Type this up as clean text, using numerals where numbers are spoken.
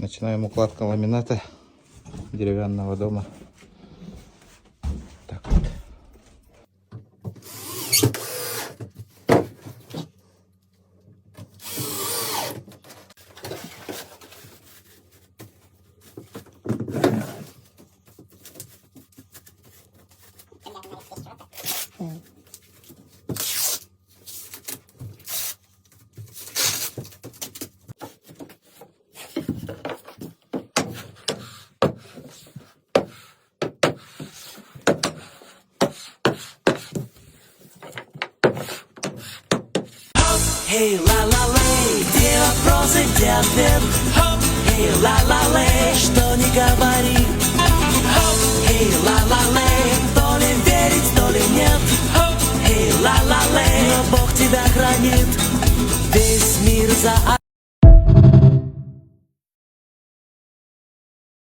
Начинаем укладку ламината деревянного дома. Так вот. Эй, ла-ла-лей, где вопросы, где ответ? Эй, ла-ла-лей, что не говори. Эй, ла-ла-лей, то ли верить, то ли нет. Эй, ла-ла-лей, но Бог тебя хранит. Весь мир за